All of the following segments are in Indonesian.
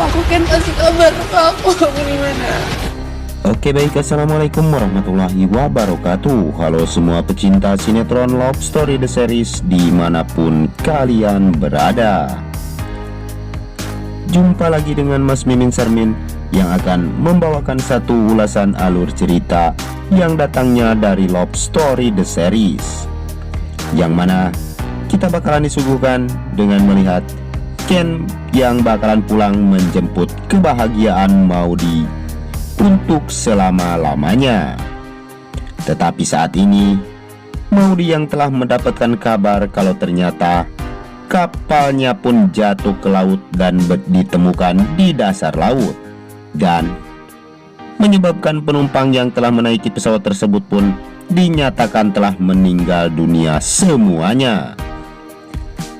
aku, Ken kasih kabar ke aku gimana. Oke baik, assalamualaikum warahmatullahi wabarakatuh. Halo semua pecinta sinetron Love Story The Series dimanapun kalian berada. Jumpa lagi dengan Mas Mimin Sarmin yang akan membawakan satu ulasan alur cerita yang datangnya dari Love Story The Series, yang mana kita bakalan disuguhkan dengan melihat Ken yang bakalan pulang menjemput kebahagiaan Maudy untuk selama-lamanya. Tetapi saat ini Maudy yang telah mendapatkan kabar kalau ternyata kapalnya pun jatuh ke laut dan ditemukan di dasar laut, dan menyebabkan penumpang yang telah menaiki pesawat tersebut pun dinyatakan telah meninggal dunia semuanya.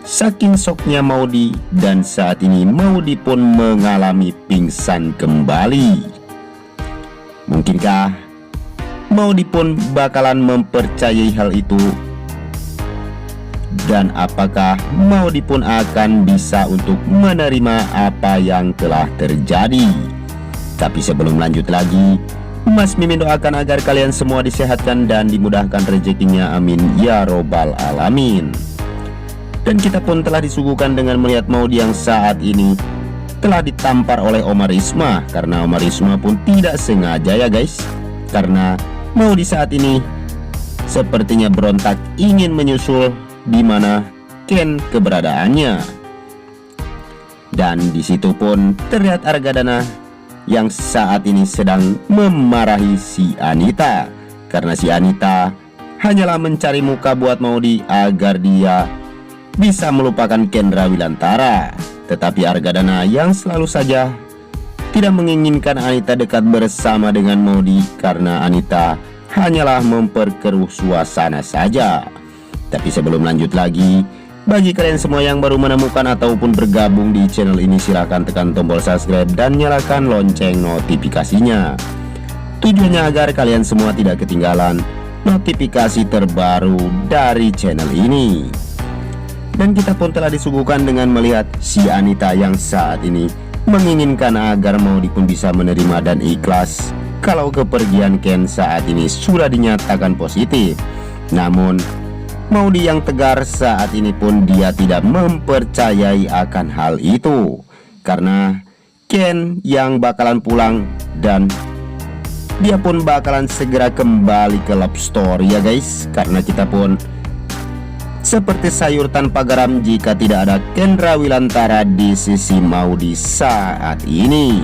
Saking syoknya Maudy, dan saat ini Maudy pun mengalami pingsan kembali. Mungkinkah Maudy pun bakalan mempercayai hal itu? Dan apakah Maudy pun akan bisa untuk menerima apa yang telah terjadi? Tapi sebelum lanjut lagi, Mas Mimin doakan agar kalian semua disehatkan dan dimudahkan rezekinya, amin ya robbal alamin. Dan kita pun telah disuguhkan dengan melihat Maudy yang saat ini telah ditampar oleh Omar Isma, karena Omar Isma pun tidak sengaja ya guys, karena Maudy saat ini sepertinya berontak ingin menyusul di mana Ken keberadaannya. Dan di situ pun terlihat Argadana yang saat ini sedang memarahi si Anita, karena si Anita hanyalah mencari muka buat Maudy agar dia bisa melupakan Ken Rawilantara. Tetapi Argadana yang selalu saja tidak menginginkan Anita dekat bersama dengan Maudy, karena Anita hanyalah memperkeruh suasana saja. Tapi sebelum lanjut lagi, bagi kalian semua yang baru menemukan ataupun bergabung di channel ini, silahkan tekan tombol subscribe dan nyalakan lonceng notifikasinya. Tujuannya agar kalian semua tidak ketinggalan notifikasi terbaru dari channel ini. Dan kita pun telah disuguhkan dengan melihat si Anita yang saat ini menginginkan agar Maudy pun bisa menerima dan ikhlas kalau kepergian Ken saat ini sudah dinyatakan positif. Namun Maudy yang tegar saat ini pun dia tidak mempercayai akan hal itu, karena Ken yang bakalan pulang dan dia pun bakalan segera kembali ke Love Story ya guys. Karena kita pun seperti sayur tanpa garam jika tidak ada Ken Rawilantara di sisi Maudy saat ini.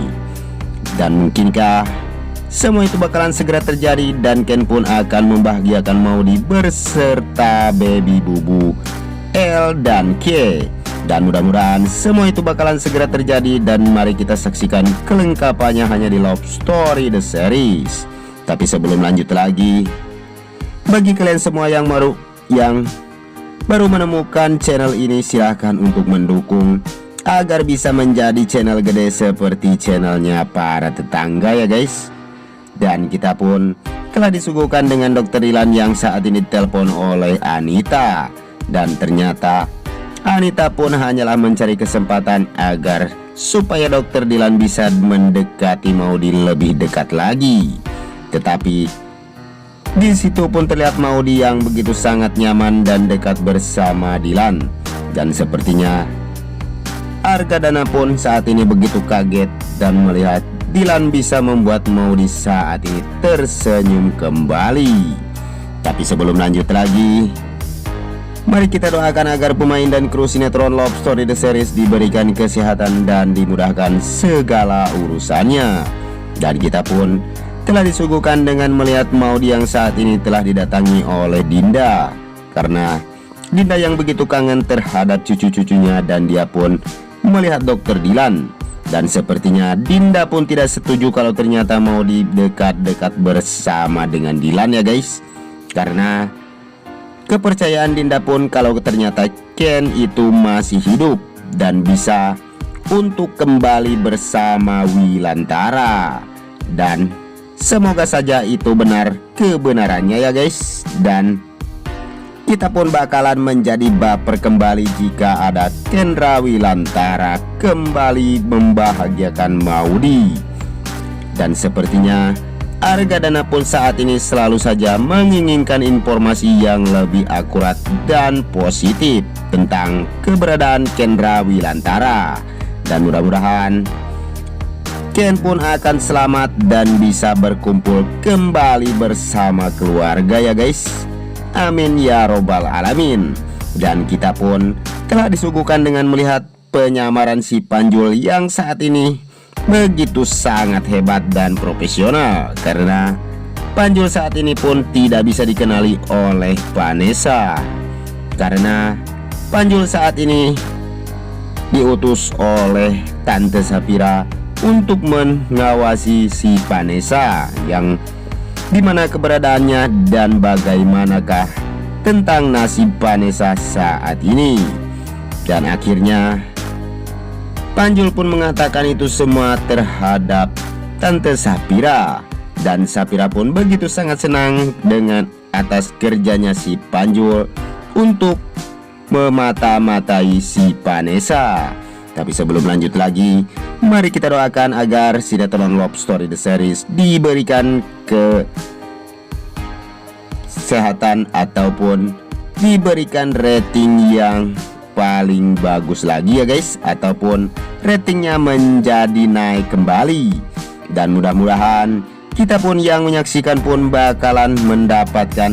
Dan mungkinkah semua itu bakalan segera terjadi dan Ken pun akan membahagiakan Maudy beserta baby bubu L dan K. Dan mudah-mudahan semua itu bakalan segera terjadi, dan mari kita saksikan kelengkapannya hanya di Love Story The Series. Tapi sebelum lanjut lagi, bagi kalian semua yang baru menemukan channel ini, silahkan untuk mendukung agar bisa menjadi channel gede seperti channelnya para tetangga ya guys. Dan kita pun telah disuguhkan dengan Dokter Dilan yang saat ini ditelepon oleh Anita, dan ternyata Anita pun hanyalah mencari kesempatan agar supaya Dokter Dilan bisa mendekati Maudy lebih dekat lagi. Tetapi di situ pun terlihat Maudy yang begitu sangat nyaman dan dekat bersama Dilan, dan sepertinya Argadana pun saat ini begitu kaget dan melihat Dilan bisa membuat Maudy saat ini tersenyum kembali. Tapi sebelum lanjut lagi, mari kita doakan agar pemain dan kru sinetron Love Story The Series diberikan kesehatan dan dimudahkan segala urusannya. Dan kita pun telah disuguhkan dengan melihat Maudy yang saat ini telah didatangi oleh Dinda, karena Dinda yang begitu kangen terhadap cucu-cucunya, dan dia pun melihat Dokter Dilan. Dan sepertinya Dinda pun tidak setuju kalau ternyata Maudy dekat-dekat bersama dengan Dilan ya guys, karena kepercayaan Dinda pun kalau ternyata Ken itu masih hidup dan bisa untuk kembali bersama Wilantara. Dan semoga saja itu benar kebenarannya ya guys. Dan kita pun bakalan menjadi baper kembali jika ada Kendra Wilantara kembali membahagiakan Maudy. Dan sepertinya Argadana pun saat ini selalu saja menginginkan informasi yang lebih akurat dan positif tentang keberadaan Kendra Wilantara. Dan mudah-mudahan Ken pun akan selamat dan bisa berkumpul kembali bersama keluarga ya guys. Amin ya robbal alamin. Dan kita pun telah disuguhkan dengan melihat penyamaran si Panjul yang saat ini begitu sangat hebat dan profesional, karena Panjul saat ini pun tidak bisa dikenali oleh Vanessa, karena Panjul saat ini diutus oleh Tante Sapira untuk mengawasi si Vanessa, yang dimana keberadaannya dan bagaimanakah tentang nasib Vanessa saat ini. Dan akhirnya Panjul pun mengatakan itu semua terhadap Tante Sapira. Dan Sapira pun begitu sangat senang dengan atas kerjanya si Panjul untuk memata-matai si Vanessa. Tapi sebelum lanjut lagi, mari kita doakan agar sinetron Love Story The Series diberikan kesehatan ataupun diberikan rating yang paling bagus lagi ya guys, ataupun ratingnya menjadi naik kembali. Dan mudah-mudahan kita pun yang menyaksikan pun bakalan mendapatkan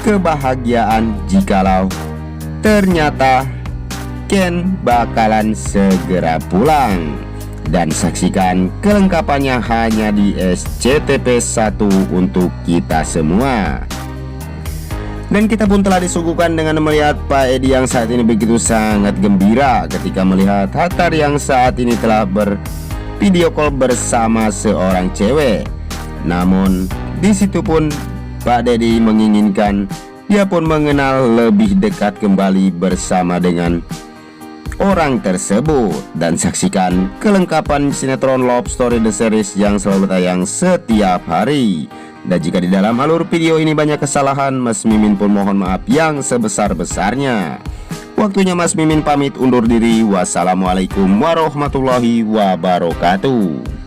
kebahagiaan jikalau ternyata Ken bakalan segera pulang. Dan saksikan kelengkapannya hanya di SCTV 1 untuk kita semua. Dan kita pun telah disuguhkan dengan melihat Pak Edi yang saat ini begitu sangat gembira ketika melihat Hatar yang saat ini telah bervideo call bersama seorang cewek. Namun di situ pun Pak Dedi menginginkan dia pun mengenal lebih dekat kembali bersama dengan orang tersebut. Dan saksikan kelengkapan sinetron Love Story The Series yang selalu tayang setiap hari. Dan jika di dalam alur video ini banyak kesalahan, Mas Mimin pun mohon maaf yang sebesar-besarnya. Waktunya Mas Mimin pamit undur diri. Wassalamualaikum warahmatullahi wabarakatuh.